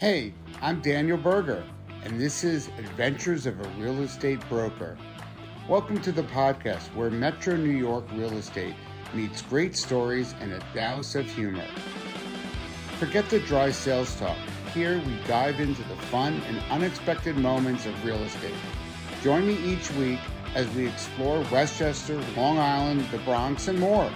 Hey, I'm Daniel Berger, and this is Adventures of a Real Estate Broker. Welcome to the podcast where Metro New York real estate meets great stories and a douse of humor. Forget the dry sales talk. Here we dive into the fun and unexpected moments of real estate. Join me each week as we explore Westchester, Long Island, the Bronx, and more.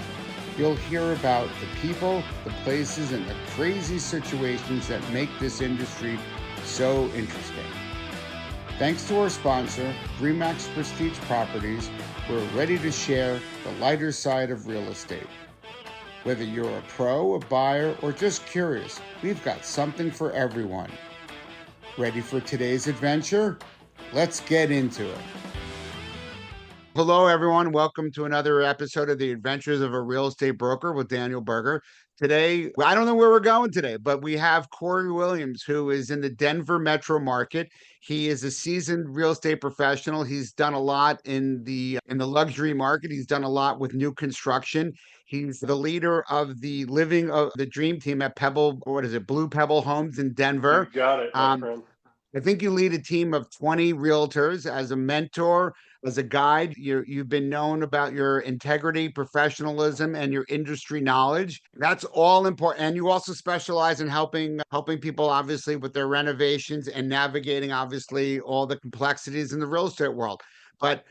You'll hear about the people, the places, and the crazy situations that make this industry so interesting. Thanks to our sponsor, Remax Prestige Properties, we're ready to share the lighter side of real estate. Whether you're a pro, a buyer, or just curious, we've got something for everyone. Ready for today's adventure? Let's get into it. Hello, everyone. Welcome to another episode of the Adventures of a Real Estate Broker with Daniel Berger. Today, I don't know where we're going today, but we have Cory Williams, who is in the Denver metro market. He is a seasoned real estate professional. He's done a lot in the luxury market. He's done a lot with new construction. He's the leader of the Living of the Dream team at Blue Pebble Homes in Denver. You got it, my friend. I think you lead a team of 20 realtors as a mentor, as a guide. You've been known about your integrity, professionalism, and your industry knowledge. That's all important. And you also specialize in helping people, obviously, with their renovations and navigating, obviously, all the complexities in the real estate world. But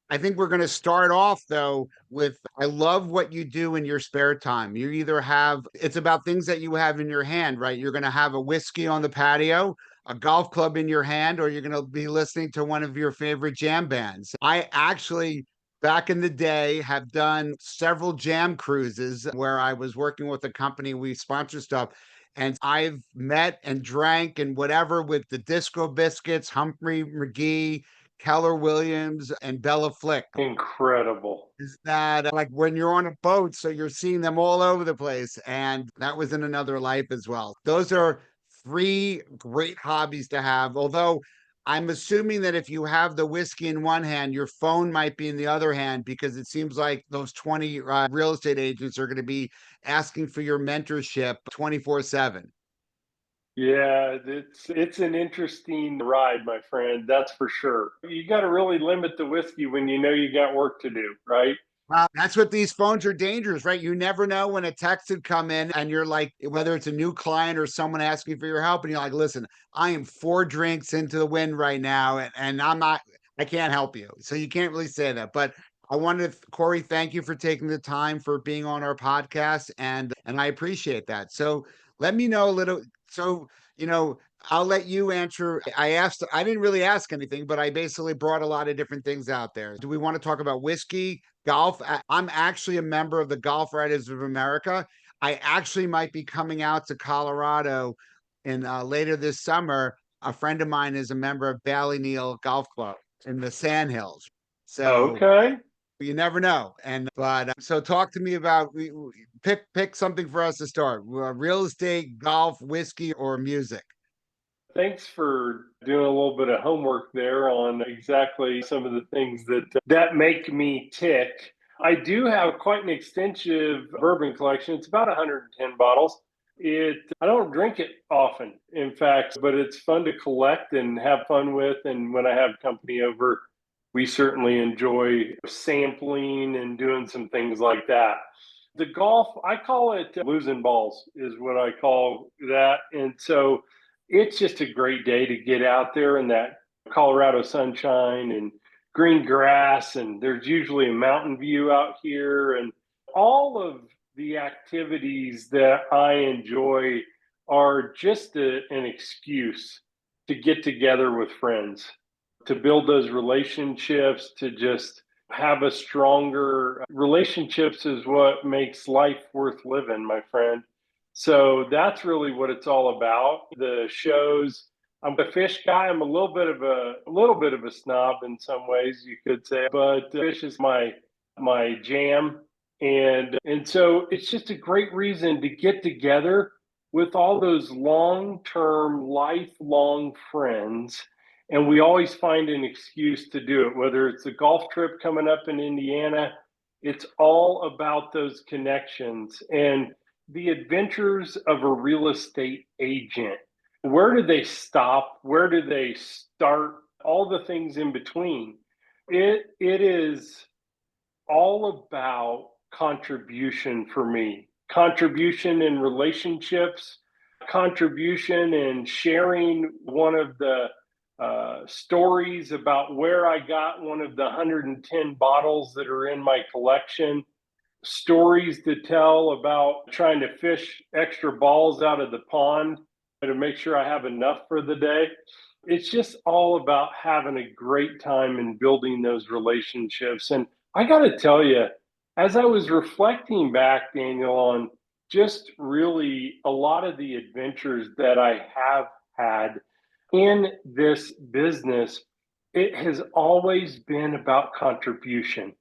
I think we're going to start off, though, with I love what you do in your spare time. It's about things that you have in your hand, right? You're going to have a whiskey on the patio, a golf club in your hand, or you're going to be listening to one of your favorite jam bands. I actually, back in the day, have done several jam cruises where I was working with a company, we sponsor stuff. And I've met and drank and whatever with the Disco Biscuits, Humphrey McGee, Keller Williams, and Bella Flick. Incredible. Is that like when you're on a boat, so you're seeing them all over the place. And that was in another life as well. Those are three great hobbies to have. Although I'm assuming that if you have the whiskey in one hand, your phone might be in the other hand, because it seems like those 20 real estate agents are going to be asking for your mentorship 24/7. Yeah, it's an interesting ride, my friend. That's for sure. You got to really limit the whiskey when you know you got work to do, right? Well, that's what these phones are dangerous, right? You never know when a text would come in and you're like, whether it's a new client or someone asking for your help, and you're like, listen, I am 4 drinks into the wind right now, and I can't help you. So you can't really say that. But I wanted to, Cory, thank you for taking the time for being on our podcast, and I appreciate that. So let me know a little. So, you know, I'll let you answer. I didn't really ask anything, but I basically brought a lot of different things out there. Do we want to talk about whiskey? Golf. I'm actually a member of the Golf Writers of America. I actually might be coming out to Colorado in later this summer. A friend of mine is a member of Ballyneal Golf Club in the Sandhills. So Okay. you never know. So talk to me about pick something for us to start. Real estate, golf, whiskey, or music. Thanks for doing a little bit of homework there on exactly some of the things that make me tick. I do have quite an extensive bourbon collection. It's about 110 bottles. I don't drink it often, in fact, but it's fun to collect and have fun with. And when I have company over, we certainly enjoy sampling and doing some things like that. The golf, I call it losing balls, is what I call that. And so it's just a great day to get out there in that Colorado sunshine and green grass. And there's usually a mountain view out here. And all of the activities that I enjoy are just an excuse to get together with friends, to build those relationships, to just have a stronger relationships is what makes life worth living, my friend. So that's really what it's all about. The shows. I'm a fish guy. I'm a little bit of a snob in some ways, you could say, but fish is my jam. And so it's just a great reason to get together with all those long-term, lifelong friends. And we always find an excuse to do it, whether it's a golf trip coming up in Indiana. It's all about those connections and the adventures of a real estate agent. where do they stop? Where do they start? All the things in between. It is all about contribution for me. Contribution in relationships, contribution in sharing one of the stories about where I got one of the 110 bottles that are in my collection, stories to tell about trying to fish extra balls out of the pond to make sure I have enough for the day. It's just all about having a great time and building those relationships. And I got to tell you, as I was reflecting back, Daniel, on just really a lot of the adventures that I have had in this business, it has always been about contribution.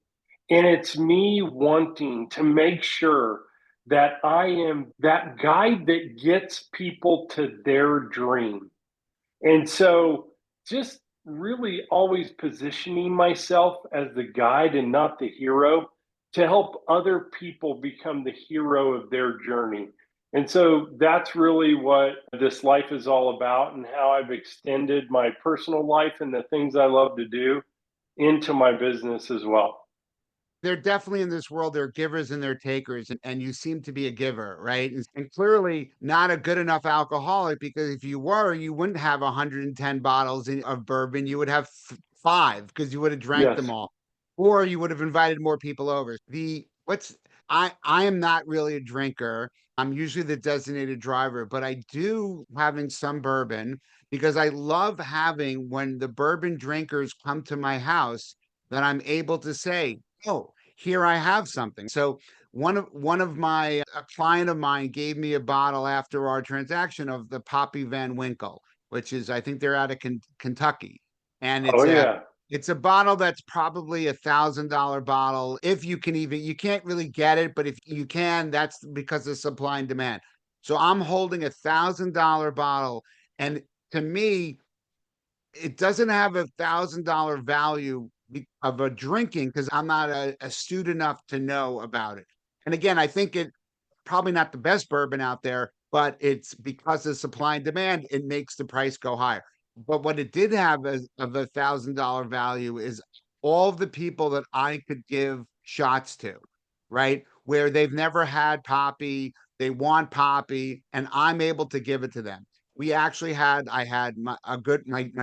And it's me wanting to make sure that I am that guide that gets people to their dream. And so just really always positioning myself as the guide and not the hero to help other people become the hero of their journey. And so that's really what this life is all about, and how I've extended my personal life and the things I love to do into my business as well. They're definitely in this world, there are givers and there are takers, and you seem to be a giver, right? And clearly not a good enough alcoholic, because if you were, you wouldn't have 110 bottles of bourbon. You would have five, because you would have drank them Yes. all, or you would have invited more people over. I am not really a drinker. I'm usually the designated driver, but I do having some bourbon, because I love having, when the bourbon drinkers come to my house, that I'm able to say, oh, here I have something. So one of my a client of mine gave me a bottle after our transaction of the Poppy Van Winkle, which is, I think they're out of Kentucky, and Oh, yeah. it's a bottle that's probably $1,000 bottle. If you can even, you can't really get it, but if you can, that's because of supply and demand. So I'm holding $1,000 bottle, and to me, it doesn't have $1,000 value of a drinking, because I'm not astute enough to know about it. And again, I think it probably not the best bourbon out there, but it's because of supply and demand, it makes the price go higher. But what it did have as of $1,000 value is all of the people that I could give shots to, right? Where they've never had Poppy, they want Poppy, and I'm able to give it to them. We actually had I had my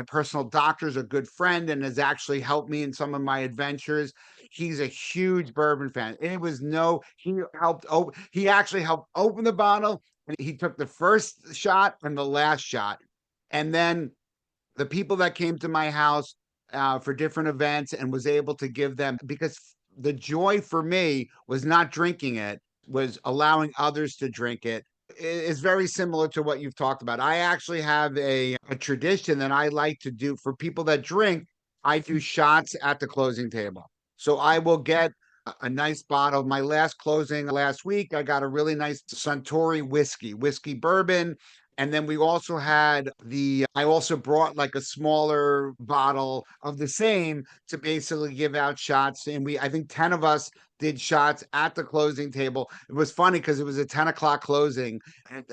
personal doctor's a good friend and has actually helped me in some of my adventures. He's a huge bourbon fan. It was no he actually helped open the bottle, and he took the first shot and the last shot. And then the people that came to my house for different events, and was able to give them, because the joy for me was not drinking it, was allowing others to drink it. Is very similar to what you've talked about. I actually have a tradition that I like to do for people that drink. I do shots at the closing table. So I will get a nice bottle. My last closing last week, I got a really nice Suntory whiskey bourbon. And then we also had I also brought like a smaller bottle of the same to basically give out shots. And I think 10 of us did shots at the closing table. It was funny because it was a 10 o'clock closing. And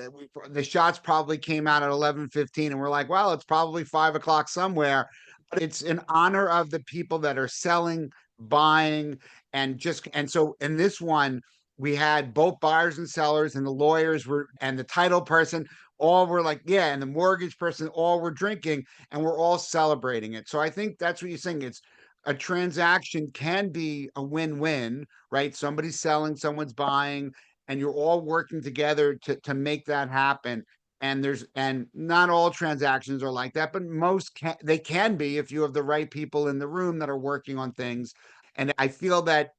the shots probably came out at 11:15. And we're like, well, it's probably 5 o'clock somewhere. But it's in honor of the people that are selling, buying, and so in this one, we had both buyers and sellers, and the lawyers were, and the title person, all were like, yeah, and the mortgage person, all were drinking, and we're all celebrating it. So I think that's what you're saying. It's a transaction can be a win-win, right? Somebody's selling, someone's buying, and you're all working together to make that happen. And not all transactions are like that, but most they can be, if you have the right people in the room that are working on things. And I feel that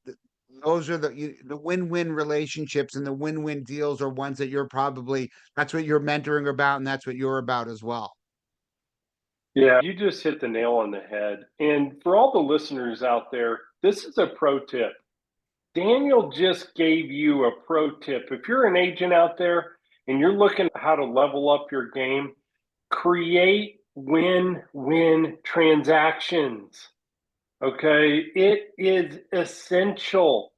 those are the win-win relationships, and the win-win deals are ones that that's what you're mentoring about, and that's what you're about as well. Yeah, you just hit the nail on the head. And for all the listeners out there, this is a pro tip. Daniel just gave you a pro tip. If you're an agent out there and you're looking at how to level up your game, create win win transactions. Okay. It is essential.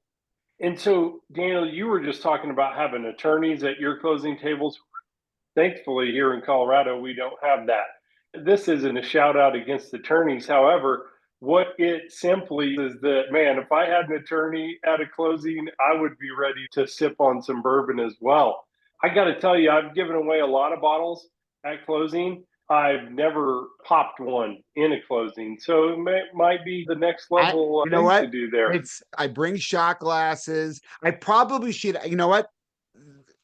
And so, Daniel, you were just talking about having attorneys at your closing tables. Thankfully, here in Colorado, we don't have that. This isn't a shout out against attorneys. However, what it simply is that, man, if I had an attorney at a closing, I would be ready to sip on some bourbon as well. I got to tell you, I've given away a lot of bottles at closing. I've never popped one in a closing. So might be the next level You know thing to what? do there. I bring shot glasses. I probably should, you know what?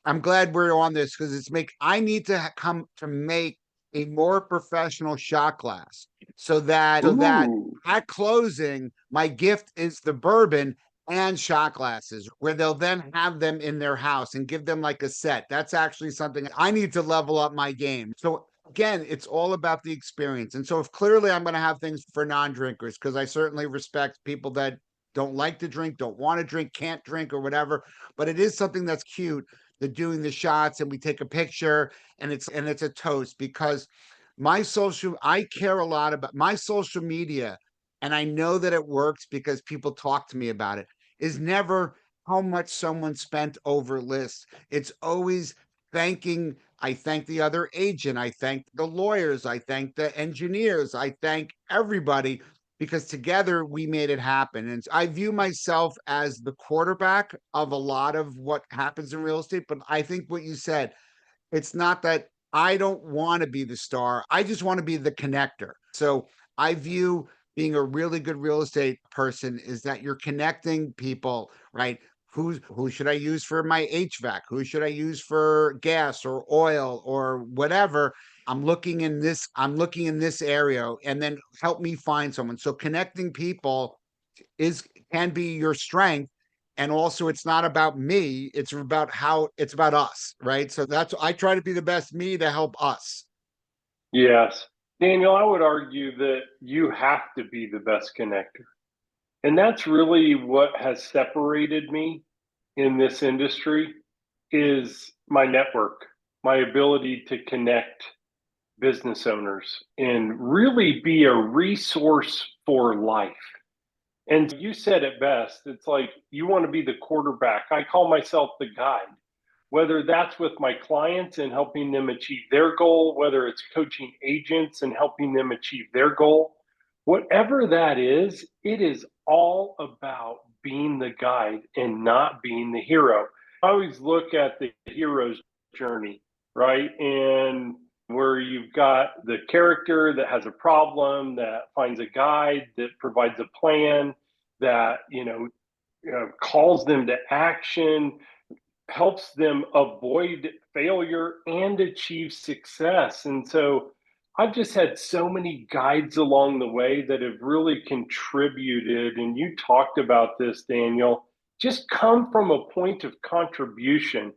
I'm glad we're on this because I need to come to make a more professional shot glass so that Ooh, at closing, my gift is the bourbon and shot glasses, where they'll then have them in their house and give them like a set. That's actually something I need to level up my game. So again, it's all about the experience. And so if clearly I'm going to have things for non-drinkers, because I certainly respect people that don't like to drink, don't want to drink, can't drink or whatever, but it is something that's cute. They're doing the shots and we take a picture and it's a toast because I care a lot about my social media, and I know that it works because people talk to me about it, is never how much someone spent over lists. It's always thanking. I thank the other agent. I thank the lawyers. I thank the engineers. I thank everybody because together we made it happen. And I view myself as the quarterback of a lot of what happens in real estate. But I think what you said, it's not that I don't want to be the star. I just want to be the connector. So I view being a really good real estate person is that you're connecting people, right? Who should I use for my HVAC? Who should I use for gas or oil or whatever? I'm looking in this area and then help me find someone. So connecting people is can be your strength, and also it's not about me, it's about us, right? So that's I try to be the best me to help us. yes. Daniel, I would argue that you have to be the best connector. And that's really what has separated me in this industry is my network, my ability to connect business owners and really be a resource for life. And you said it best. It's like you want to be the quarterback. I call myself the guide, whether that's with my clients and helping them achieve their goal, whether it's coaching agents and helping them achieve their goal, whatever that is, it is all about being the guide and not being the hero. I always look at the hero's journey, right? And where you've got the character that has a problem, that finds a guide, that provides a plan, that, calls them to action, helps them avoid failure and achieve success. And so I've just had so many guides along the way that have really contributed. And you talked about this, Daniel, just come from a point of contribution.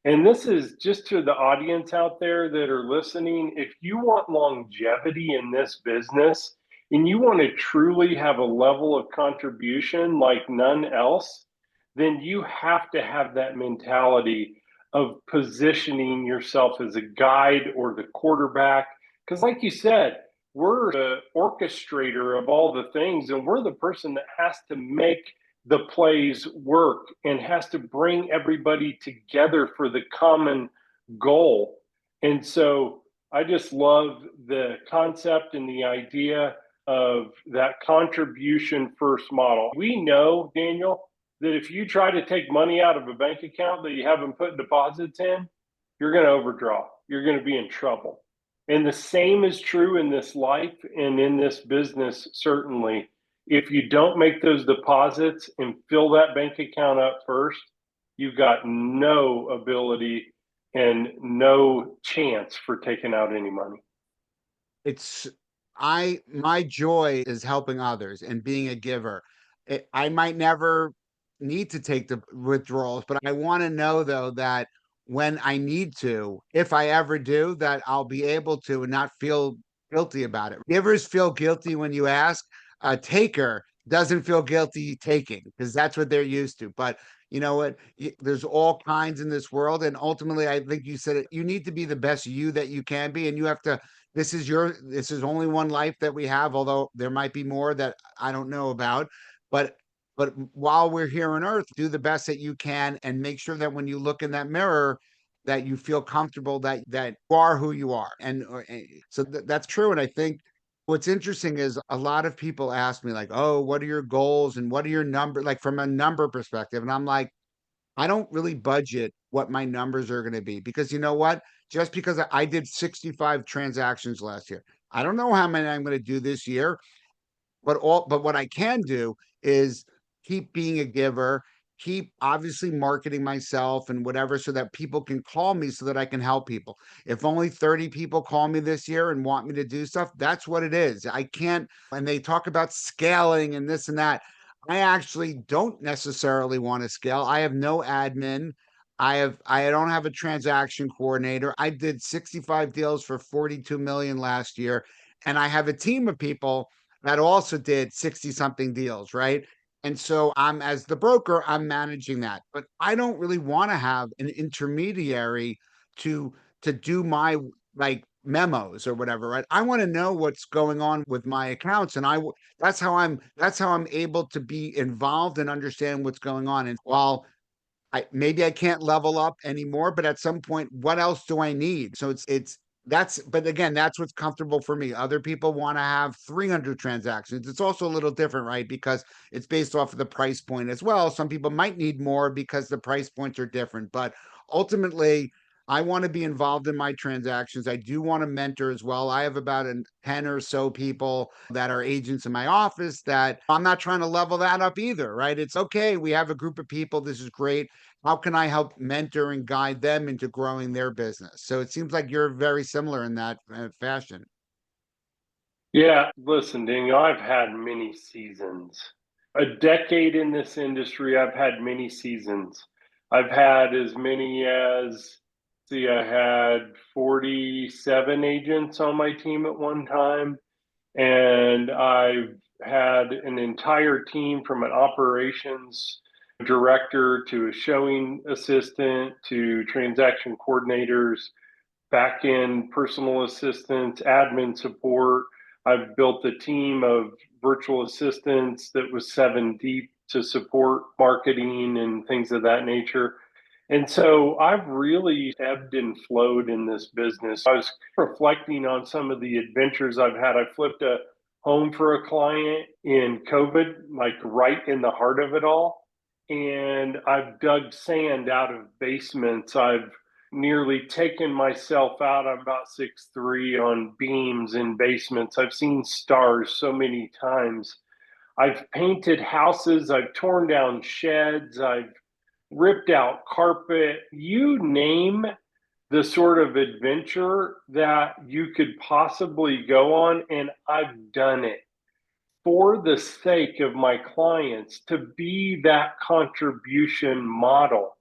And this is just to the audience out there that are listening. If you want longevity in this business and you want to truly have a level of contribution like none else, then you have to have that mentality of positioning yourself as a guide or the quarterback. Because, like you said, we're the orchestrator of all the things, and we're the person that has to make the plays work and has to bring everybody together for the common goal. And so I just love the concept and the idea of that contribution first model. We know, Daniel, that if you try to take money out of a bank account that you haven't put deposits in, you're going to overdraw. You're going to be in trouble. And the same is true in this life and in this business, certainly. If you don't make those deposits and fill that bank account up first, you've got no ability and no chance for taking out any money. It's I My joy is helping others and being a giver. I might never need to take the withdrawals, but I want to know though that when I need to, if I ever do, that I'll be able to and not feel guilty about it. Givers feel guilty when you ask. A taker doesn't feel guilty taking because that's what they're used to. But you know what? There's all kinds in this world, and ultimately, I think you said it. You need to be the best you that you can be, and you have to this is only one life that we have, although there might be more that I don't know about. But while we're here on earth, do the best that you can and make sure that when you look in that mirror, that you feel comfortable that you are who you are. So that's true. And I think what's interesting is a lot of people ask me like, "Oh, what are your goals and what are your number like from a number perspective?" And I'm like, I don't really budget what my numbers are going to be because you know what? Just because I did 65 transactions last year, I don't know how many I'm going to do this year. But what I can do is keep being a giver, keep obviously marketing myself and whatever so that people can call me so that I can help people. If only 30 people call me this year and want me to do stuff, that's what it is. I can't, and they talk about scaling and this and that. I actually don't necessarily want to scale. I have no admin. I don't have a transaction coordinator. I did 65 deals for 42 million last year, and I have a team of people that also did 60 something deals, right? And so I'm as the broker, I'm managing that. But I don't really want to have an intermediary to to do my like memos or whatever, right? I want to know what's going on with my accounts and that's how I'm able to be involved and understand what's going on. And while maybe I can't level up anymore, but at some point, what else do I need? So it's that's but again, that's what's comfortable for me. Other people want to have 300 transactions. It's also a little different, right? Because it's based off of the price point as well. Some people might need more because the price points are different, but ultimately I want to be involved in my transactions. I do want to mentor as well. I have about 10 or so people that are agents in my office that I'm not trying to level that up either, right? It's okay. We have a group of people. This is great. How can I help mentor and guide them into growing their business? So it seems like you're very similar in that fashion. Yeah, listen, Daniel, I've had many seasons. A decade in this industry, I've had many seasons. I've had as many as, see, I had 47 agents on my team at one time, and I've had an entire team from an operations director to a showing assistant to transaction coordinators, back end personal assistants, admin support. I've built a team of virtual assistants that was 7 deep to support marketing and things of that nature. And so I've really ebbed and flowed in this business. I was reflecting on some of the adventures I've had. I flipped a home for a client in COVID, like right in the heart of it all. And I've dug sand out of basements. I've nearly taken myself out. I'm about 6'3" on beams in basements. I've seen stars so many times. I've painted houses. I've torn down sheds. I've ripped out carpet. You name the sort of adventure that you could possibly go on, and I've done it for the sake of my clients to be that contribution model.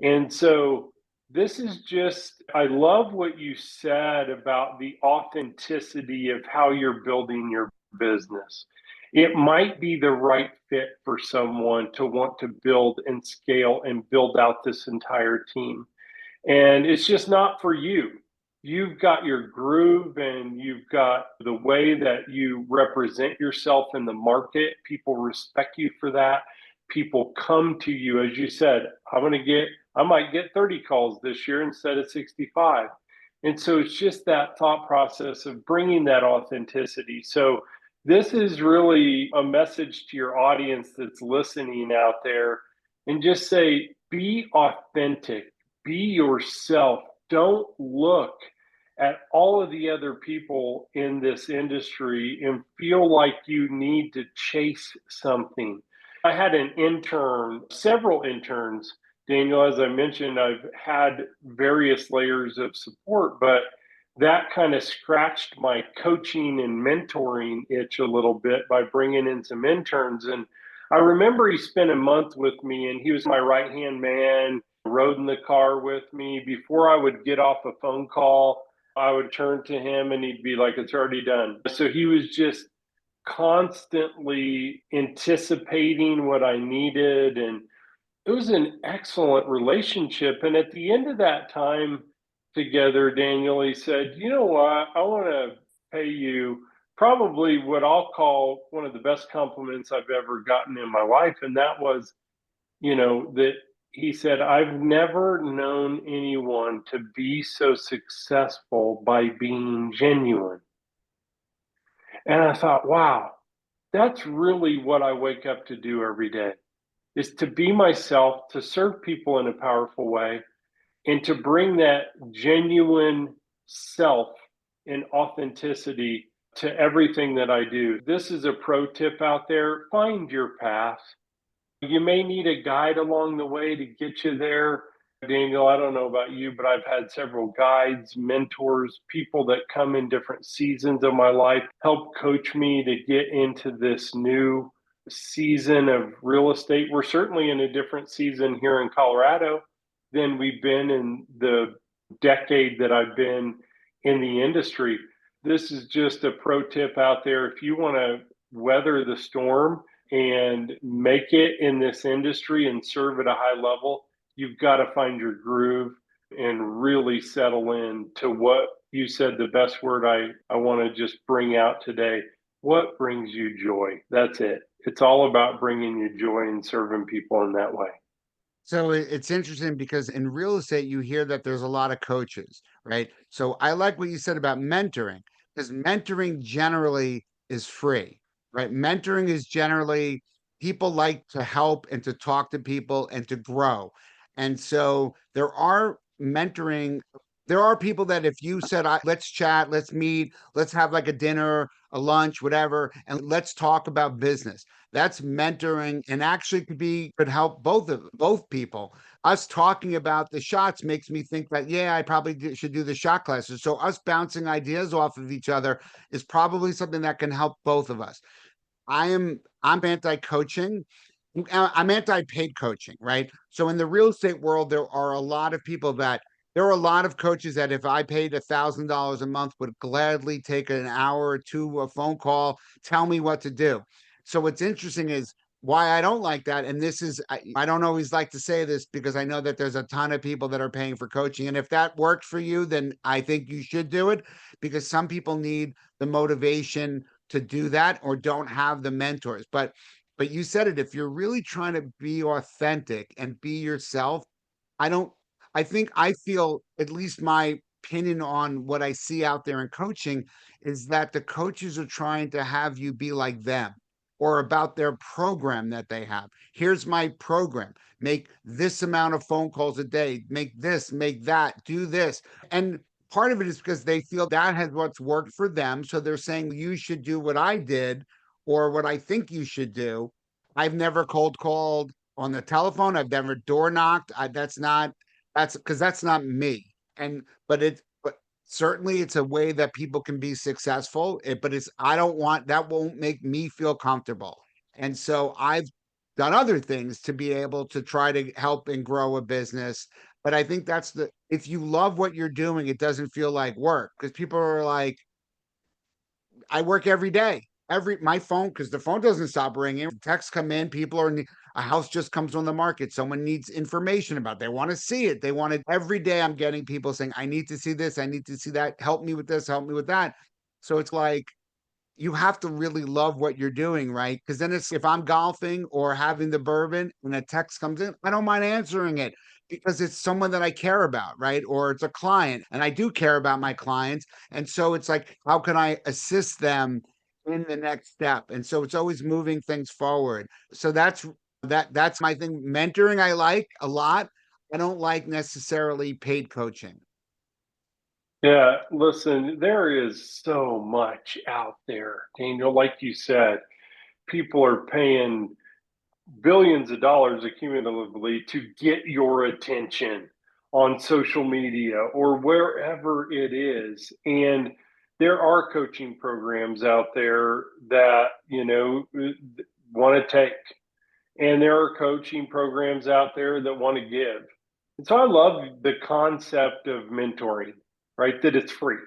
And so this is just, I love what you said about the authenticity of how you're building your business. It might be the right fit for someone to want to build and scale and build out this entire team. And it's just not for you. You've got your groove and you've got the way that you represent yourself in the market. People respect you for that. People come to you, as you said, I might get 30 calls this year instead of 65. And so it's just that thought process of bringing that authenticity. So this is really a message to your audience that's listening out there, and just say, be authentic, be yourself. Don't look at all of the other people in this industry and feel like you need to chase something. I had an intern, several interns, Daniel. As I mentioned, I've had various layers of support, but that kind of scratched my coaching and mentoring itch a little bit by bringing in some interns. And I remember he spent a month with me, and he was my right hand man, rode in the car with me. Before I would get off a phone call, I would turn to him and he'd be like, "It's already done." So he was just constantly anticipating what I needed. And it was an excellent relationship. And at the end of that time together, Daniel, he said, "You know what? I want to pay you probably what I'll call one of the best compliments I've ever gotten in my life." And that was, that He said, I've never known anyone to be so successful by being genuine. And I thought, wow, that's really what I wake up to do every day is to be myself, to serve people in a powerful way, and to bring that genuine self and authenticity to everything that I do. This is a pro tip out there. Find your path. You may need a guide along the way to get you there. Daniel, I don't know about you, but I've had several guides, mentors, people that come in different seasons of my life, help coach me to get into this new season of real estate. We're certainly in a different season here in Colorado than we've been in the decade that I've been in the industry. This is just a pro tip out there. If you want to weather the storm and make it in this industry and serve at a high level, you've got to find your groove and really settle in to what you said. The best word I want to just bring out today: what brings you joy? That's it. It's all about bringing you joy and serving people in that way. So it's interesting because in real estate, you hear that there's a lot of coaches, right? So I like what you said about mentoring because mentoring generally is free, right? Mentoring is generally people like to help and to talk to people and to grow. And so there are people that if you said, let's chat, let's meet, let's have like a dinner, a lunch, whatever, and let's talk about business. That's mentoring and actually could help both people. Us talking about the shots makes me think that yeah, I probably should do the shot classes. So us bouncing ideas off of each other is probably something that can help both of us. I'm anti-coaching. I'm anti-paid coaching, right? So in the real estate world, there are a lot of coaches that if I paid $1,000 a month would gladly take an hour or two a phone call, tell me what to do. So what's interesting is why I don't like that. And this is I don't always like to say this because I know that there's a ton of people that are paying for coaching. And if that worked for you, then I think you should do it because some people need the motivation to do that or don't have the mentors. But you said it, if you're really trying to be authentic and be yourself, I don't I feel at least my opinion on what I see out there in coaching is that the coaches are trying to have you be like them or about their program that they have. Here's my program. Make this amount of phone calls a day, make this, make that, do this. And part of it is because they feel that has what's worked for them. So they're saying you should do what I did or what I think you should do. I've never cold called on the telephone. I've never door knocked. That's because that's not me. And but certainly it's a way that people can be successful. But it's I don't want that won't make me feel comfortable. And so I've done other things to be able to try to help and grow a business. But I think that's the if you love what you're doing, it doesn't feel like work because people are like, I work every day. Every my phone because the phone doesn't stop ringing. Texts come in. People are a house just comes on the market. Someone needs information about. It. They want to see it. They want it every day. I'm getting people saying, "I need to see this. I need to see that. Help me with this. Help me with that." So it's like you have to really love what you're doing, right? Because then it's if I'm golfing or having the bourbon and a text comes in, I don't mind answering it because it's someone that I care about, right? Or it's a client and I do care about my clients. And so it's like, how can I assist them in the next step? And so it's always moving things forward. So that's my thing. Mentoring I like a lot. I don't like necessarily paid coaching. Yeah, listen, there is so much out there, Daniel. Like you said, people are paying billions of dollars accumulatively to get your attention on social media or wherever it is. And there are coaching programs out there that, want to take. And there are coaching programs out there that want to give. And so I love the concept of mentoring, right? That it's free.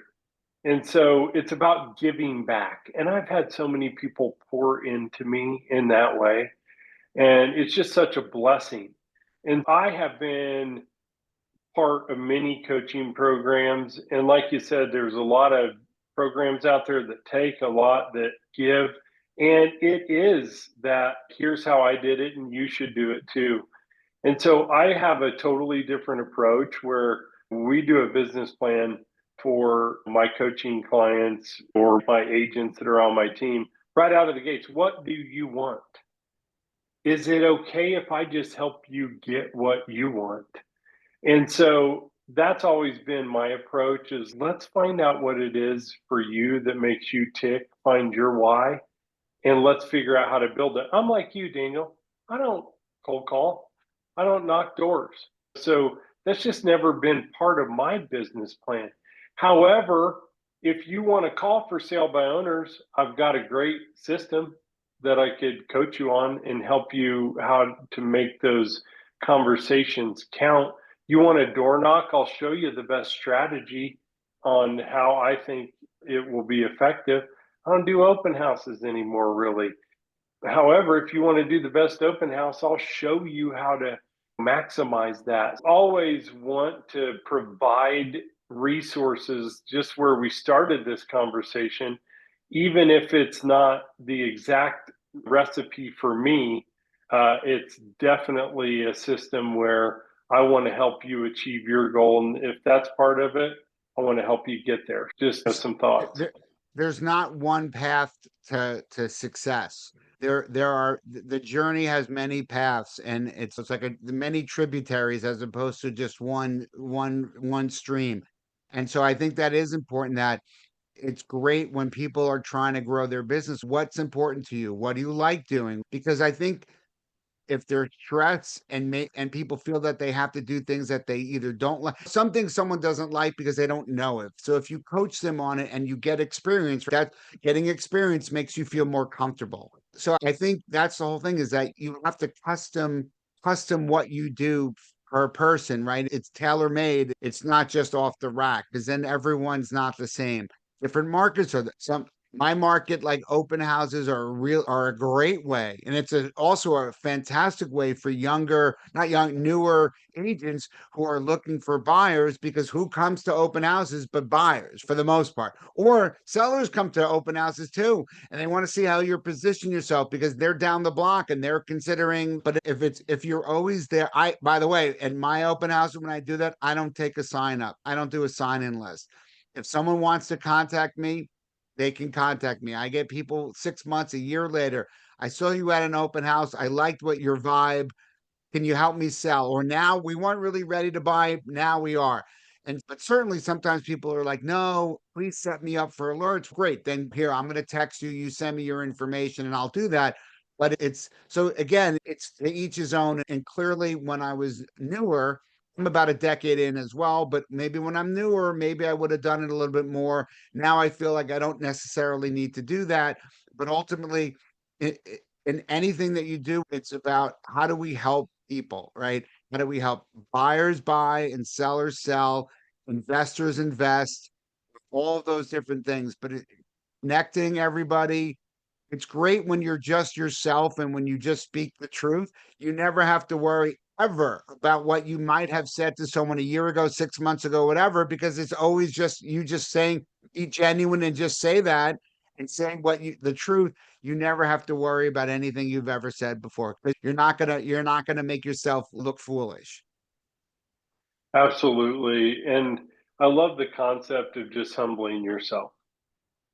And so it's about giving back. And I've had so many people pour into me in that way. And it's just such a blessing. And I have been part of many coaching programs. And like you said, there's a lot of programs out there that take, a lot that give. And it is that here's how I did it, and you should do it too. And so I have a totally different approach where we do a business plan for my coaching clients or my agents that are on my team right out of the gates. What do you want? Is it okay if I just help you get what you want? And so that's always been my approach is let's find out what it is for you that makes you tick, find your why, and let's figure out how to build it. I'm like you, Daniel. I don't cold call. I don't knock doors. So that's just never been part of my business plan. However, if you want to call for sale by owners, I've got a great system that I could coach you on and help you how to make those conversations count. You want a door knock? I'll show you the best strategy on how I think it will be effective. I don't do open houses anymore, really. However, if you want to do the best open house, I'll show you how to maximize that. Always want to provide resources just where we started this conversation, even if it's not the exact recipe for me. It's definitely a system where I want to help you achieve your goal. And if that's part of it, I want to help you get there. Just some thoughts. There's not one path to success. There are the journey has many paths, and it's like many tributaries as opposed to just one stream. And so I think that is important, that it's great when people are trying to grow their business. What's important to you? What do you like doing? Because I think if there's stress and people feel that they have to do things that they either don't like, some things someone doesn't like because they don't know it. So if you coach them on it and you get experience, that getting experience makes you feel more comfortable. So I think that's the whole thing, is that you have to custom what you do per person, right? It's tailor made. It's not just off the rack, because then everyone's not the same. Different markets are some my market, like open houses, are a great way, and it's also a fantastic way for younger, not young, newer agents who are looking for buyers, because who comes to open houses but buyers for the most part, or sellers come to open houses too, and they want to see how you position yourself because they're down the block and they're considering. But if you're always there, I by the way, at my open house, when I do that, I don't take a sign up, I don't do a sign in list. If someone wants to contact me, they can contact me. I get people 6 months, a year later. I saw you at an open house. I liked what your vibe. Can you help me sell? Or now we weren't really ready to buy. Now we are. And but certainly sometimes people are like, no, please set me up for alerts. Great. Then here, I'm going to text you. You send me your information and I'll do that. But it's so again, it's to each his own. And clearly, when I was newer, I'm about a decade in as well, but maybe when I'm newer, maybe I would have done it a little bit more. Now I feel like I don't necessarily need to do that. But ultimately, in anything that you do, it's about how do we help people, right? How do we help buyers buy and sellers sell, investors invest, all of those different things. But connecting everybody, it's great when you're just yourself and when you just speak the truth. You never have to worry ever about what you might have said to someone a year ago, 6 months ago, whatever, because it's always just you just saying, be genuine and just say that and saying the truth. You never have to worry about anything you've ever said before, because you're not gonna make yourself look foolish. Absolutely. And I love the concept of just humbling yourself,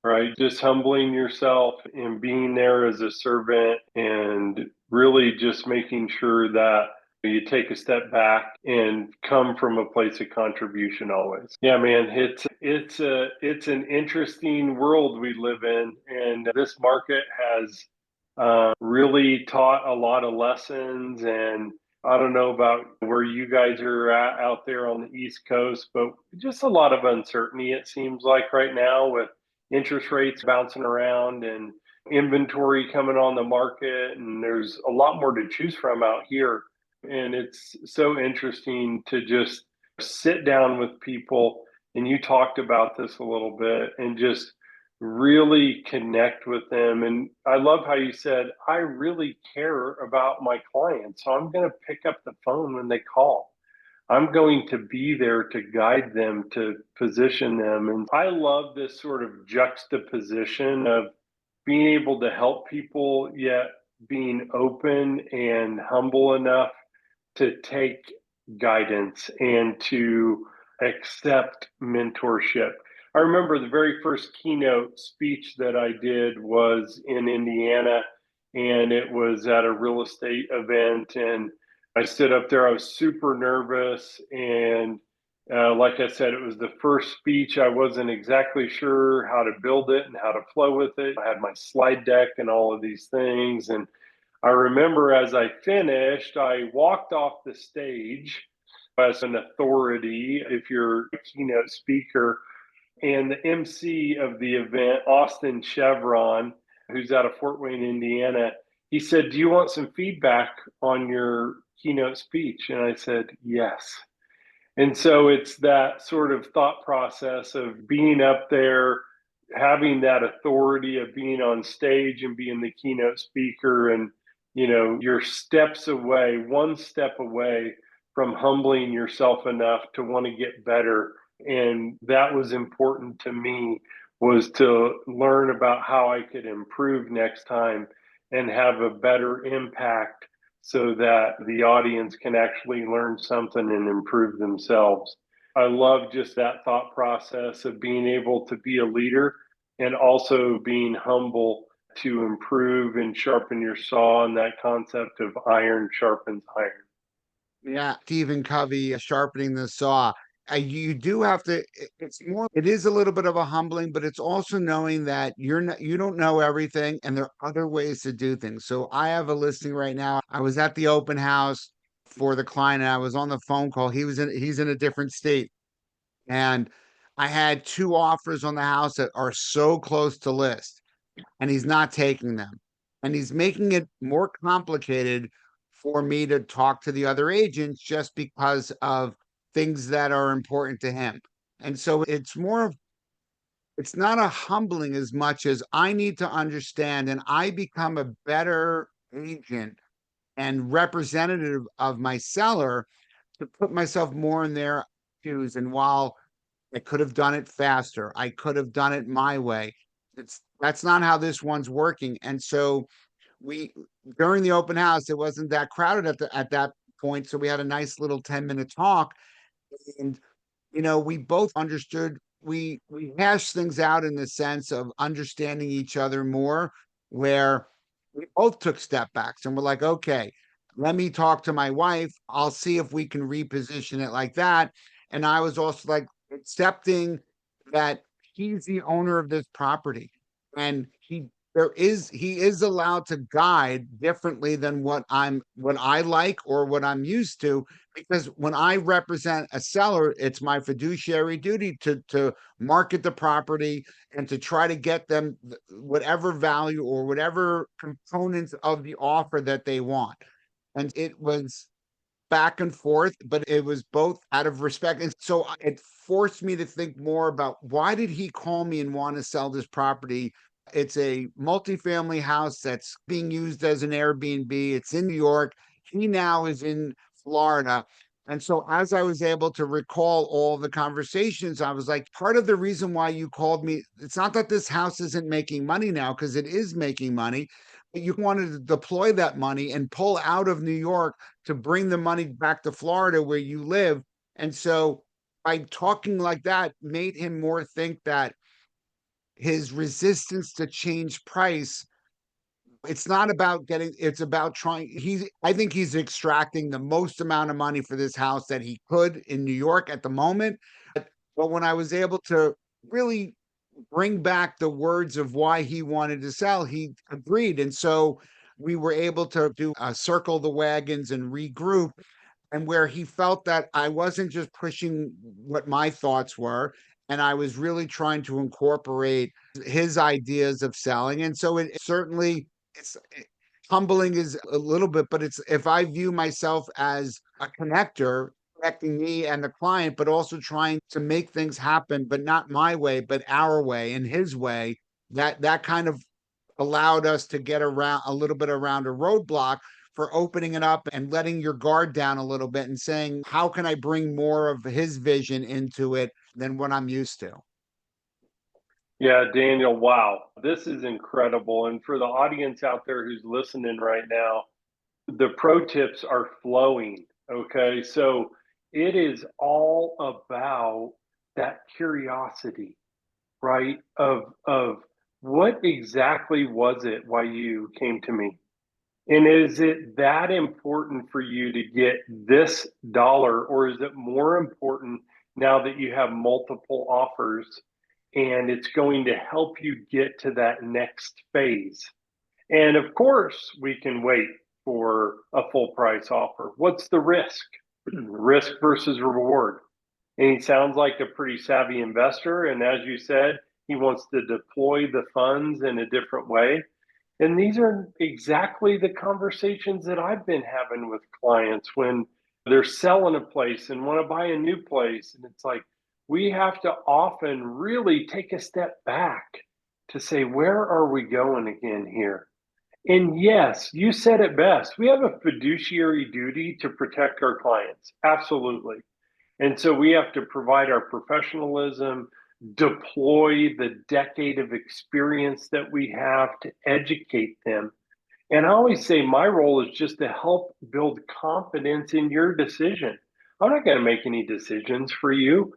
right? Just humbling yourself and being there as a servant and really just making sure that you take a step back and come from a place of contribution always. Yeah, man, it's an interesting world we live in, and this market has really taught a lot of lessons. And I don't know about where you guys are at out there on the East Coast, but just a lot of uncertainty, it seems like right now, with interest rates bouncing around and inventory coming on the market. And there's a lot more to choose from out here. And it's so interesting to just sit down with people. And you talked about this a little bit, and just really connect with them. And I love how you said, I really care about my clients. So I'm going to pick up the phone when they call. I'm going to be there to guide them, to position them. And I love this sort of juxtaposition of being able to help people, yet being open and humble enough to take guidance and to accept mentorship. I remember the very first keynote speech that I did was in Indiana, and it was at a real estate event. And I stood up there, I was super nervous. And like I said, it was the first speech. I wasn't exactly sure how to build it and how to flow with it. I had my slide deck and all of these things. And I remember as I finished, I walked off the stage as an authority, if you're a keynote speaker, and the MC of the event, Austin Chevron, who's out of Fort Wayne, Indiana, he said, "Do you want some feedback on your keynote speech?" And I said, "Yes." And so it's that sort of thought process of being up there, having that authority of being on stage and being the keynote speaker. And, you're steps away, one step away from humbling yourself enough to want to get better. And that was important to me, was to learn about how I could improve next time and have a better impact so that the audience can actually learn something and improve themselves. I love just that thought process of being able to be a leader and also being humble to improve and sharpen your saw, and that concept of iron sharpens iron. Yeah, Stephen Covey, sharpening the saw. You do have to. It's more. It is a little bit of a humbling, but it's also knowing that you're not. You don't know everything, and there are other ways to do things. So I have a listing right now. I was at the open house for the client, and I was on the phone call. He's in a different state, and I had two offers on the house that are so close to list, and he's not taking them. And he's making it more complicated for me to talk to the other agents just because of things that are important to him. And so it's not a humbling as much as I need to understand, and I become a better agent and representative of my seller to put myself more in their shoes. And while I could have done it faster, I could have done it my way, that's not how this one's working. And so we during the open house, it wasn't that crowded at that point. So we had a nice little 10-minute talk. And we both understood, we hashed things out in the sense of understanding each other more, where we both took step backs and we're like, okay, let me talk to my wife. I'll see if we can reposition it like that. And I was also like accepting that he's the owner of this property, and he is allowed to guide differently than what I like or what I'm used to, because when I represent a seller, it's my fiduciary duty to market the property and to try to get them whatever value or whatever components of the offer that they want. And it was back and forth, but it was both out of respect. And so it forced me to think more about, why did he call me and want to sell this property? It's a multifamily house that's being used as an Airbnb. It's in New York. He now is in Florida. And so as I was able to recall all the conversations, I was like, part of the reason why you called me, it's not that this house isn't making money now, because it is making money, but you wanted to deploy that money and pull out of New York to bring the money back to Florida where you live. And so by talking like that made him more think that his resistance to change price, it's not about getting, it's about trying. I think he's extracting the most amount of money for this house that he could in New York at the moment. But when I was able to really bring back the words of why he wanted to sell, he agreed. And so we were able to do circle the wagons and regroup, and where he felt that I wasn't just pushing what my thoughts were, and I was really trying to incorporate his ideas of selling. And so it certainly, humbling is a little bit, but it's, if I view myself as a connector, connecting me and the client, but also trying to make things happen, but not my way, but our way and his way, that kind of allowed us to get around a little bit around a roadblock for opening it up and letting your guard down a little bit and saying, how can I bring more of his vision into it than what I'm used to? Yeah, Daniel, wow. This is incredible. And for the audience out there who's listening right now, the pro tips are flowing. Okay. So it is all about that curiosity, right? Of what exactly was it why you came to me? And is it that important for you to get this dollar, or is it more important now that you have multiple offers and it's going to help you get to that next phase? And of course, we can wait for a full price offer. What's the risk? Risk versus reward. And he sounds like a pretty savvy investor. And as you said, he wants to deploy the funds in a different way. And these are exactly the conversations that I've been having with clients when they're selling a place and want to buy a new place. And it's like, we have to often really take a step back to say, where are we going again here? And yes, you said it best. We have a fiduciary duty to protect our clients. Absolutely. And so we have to provide our professionalism, deploy the decade of experience that we have to educate them. And I always say my role is just to help build confidence in your decision. I'm not going to make any decisions for you.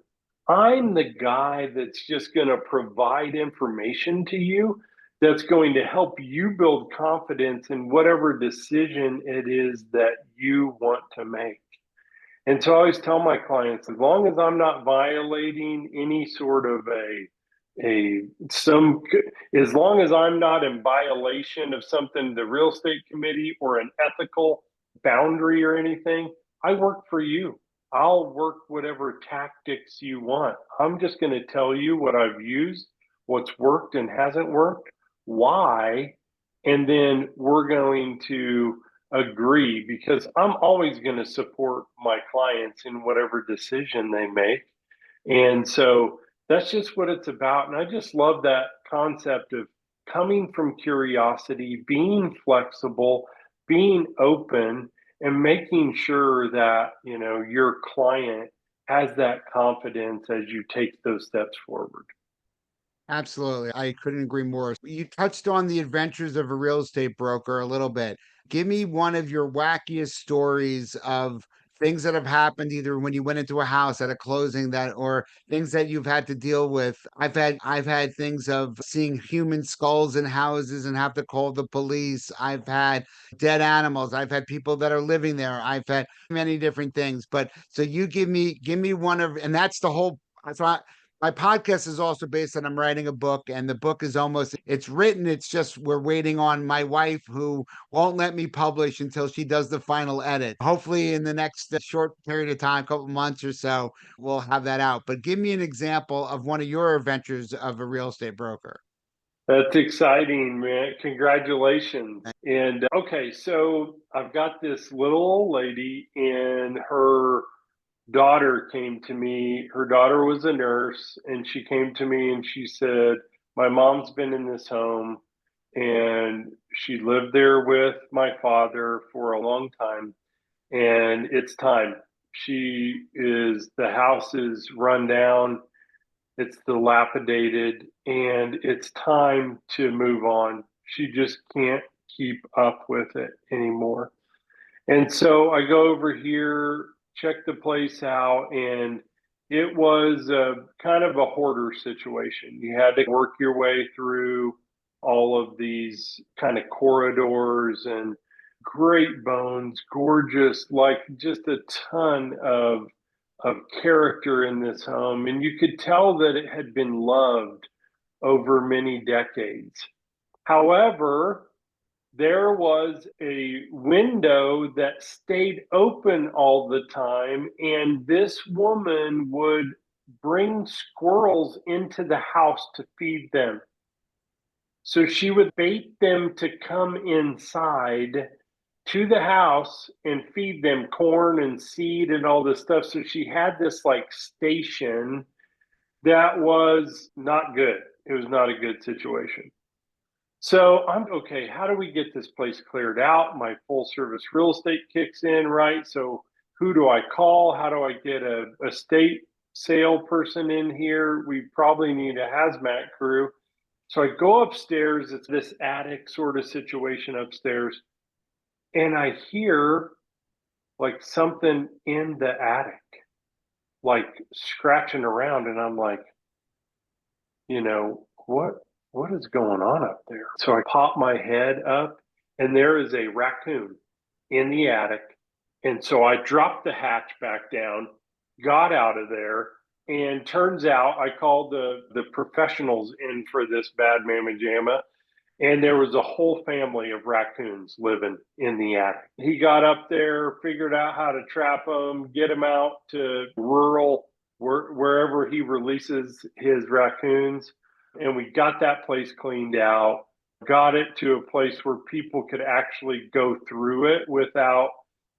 I'm the guy that's just going to provide information to you that's going to help you build confidence in whatever decision it is that you want to make. And so I always tell my clients, as long as I'm not violating any sort of a some as long as I'm not in violation of something the real estate committee or an ethical boundary or anything, I work for you. I'll work whatever tactics you want. I'm just going to tell you what I've used, what's worked and hasn't worked, why, and then we're going to agree, because I'm always going to support my clients in whatever decision they make. And so that's just what it's about. And I just love that concept of coming from curiosity, being flexible, being open, and making sure that, your client has that confidence as you take those steps forward. Absolutely. I couldn't agree more. You touched on the adventures of a real estate broker a little bit. Give me one of your wackiest stories of things that have happened either when you went into a house at a closing that or things that you've had to deal with. I've had things of seeing human skulls in houses and have to call the police. I've had dead animals. I've had people that are living there. I've had many different things. But so you give me one of, and that's the whole that's why my podcast is also based on I'm writing a book, and the book is almost it's written. It's just we're waiting on my wife who won't let me publish until she does the final edit. Hopefully, in the next short period of time, couple months or so, we'll have that out. But give me an example of one of your adventures of a real estate broker. That's exciting, man. Congratulations. And okay, so I've got this little old lady, and her daughter came to me. Her daughter was a nurse, and she came to me and she said, my mom's been in this home, and she lived there with my father for a long time, and it's time. The house is run down, it's dilapidated, and it's time to move on. She just can't keep up with it anymore. And so I go over here, check the place out, and it was a kind of a hoarder situation. You had to work your way through all of these kind of corridors and great bones, gorgeous, like just a ton of character in this home. And you could tell that it had been loved over many decades. However, there was a window that stayed open all the time, and this woman would bring squirrels into the house to feed them. So she would bait them to come inside to the house and feed them corn and seed and all this stuff. So she had this like station that was not good. It was not a good situation. So I'm okay. How do we get this place cleared out? My full service real estate kicks in, right? So who do I call? How do I get a estate sale person in here? We probably need a hazmat crew. So I go upstairs. It's this attic sort of situation upstairs. And I hear like something in the attic, like scratching around. And I'm like, what is going on up there? So I pop my head up, and there is a raccoon in the attic. And so I dropped the hatch back down, got out of there, and turns out I called the professionals in for this bad mamma jamma, and there was a whole family of raccoons living in the attic. He got up there, figured out how to trap them, get them out to rural wherever he releases his raccoons, and we got that place cleaned out. Got it to a place where people could actually go through it without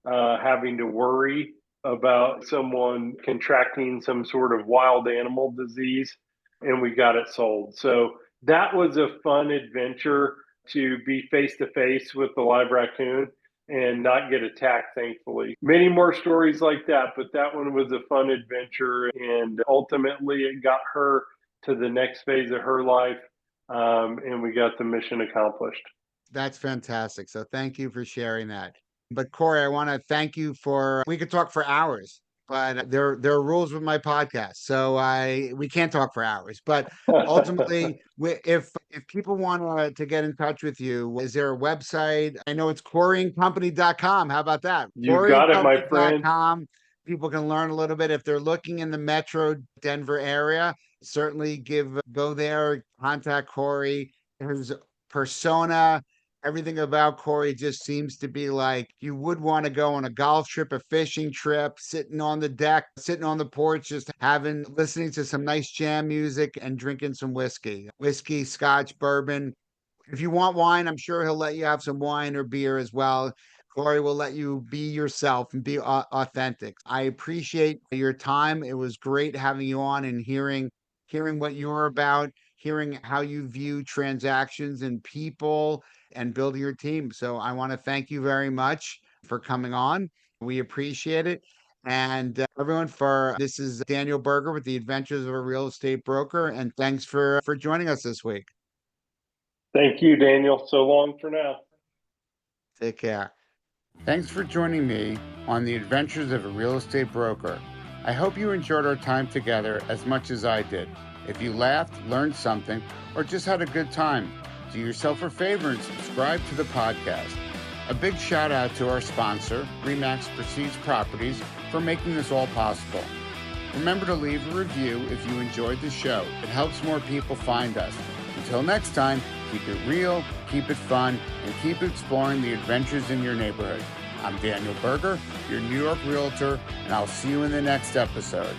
having to worry about someone contracting some sort of wild animal disease, and we got it sold. So that was a fun adventure, to be face to face with the live raccoon and not get attacked, thankfully. Many more stories like that, but that one was a fun adventure, and ultimately it got her to the next phase of her life, and we got the mission accomplished. That's fantastic. So thank you for sharing that. But Cory, I want to thank you for, we could talk for hours, but there are rules with my podcast. So we can't talk for hours. But ultimately, if people want to get in touch with you, is there a website? I know it's CoryandCompany.com. How about that? You got it, my friend. CoryandCompany.com. People can learn a little bit if they're looking in the metro Denver area. Certainly go there, contact Cory. His persona, everything about Cory just seems to be like you would want to go on a golf trip, a fishing trip, sitting on the deck, sitting on the porch, just listening to some nice jam music and drinking some whiskey, scotch, bourbon. If you want wine, I'm sure he'll let you have some wine or beer as well. Cory will let you be yourself and be authentic. I appreciate your time. It was great having you on and hearing what you're about, hearing how you view transactions and people and building your team. So I want to thank you very much for coming on. We appreciate it. And everyone, this is Daniel Berger with the Adventures of a Real Estate Broker. And thanks for joining us this week. Thank you, Daniel. So long for now. Take care. Thanks for joining me on the Adventures of a Real Estate Broker. I hope you enjoyed our time together as much as I did. If you laughed, learned something, or just had a good time, do yourself a favor and subscribe to the podcast. A big shout out to our sponsor, RE/MAX Prestige Properties, for making this all possible. Remember to leave a review if you enjoyed the show. It helps more people find us. Until next time, keep it real, keep it fun, and keep exploring the adventures in your neighborhood. I'm Daniel Berger, your New York realtor, and I'll see you in the next episode.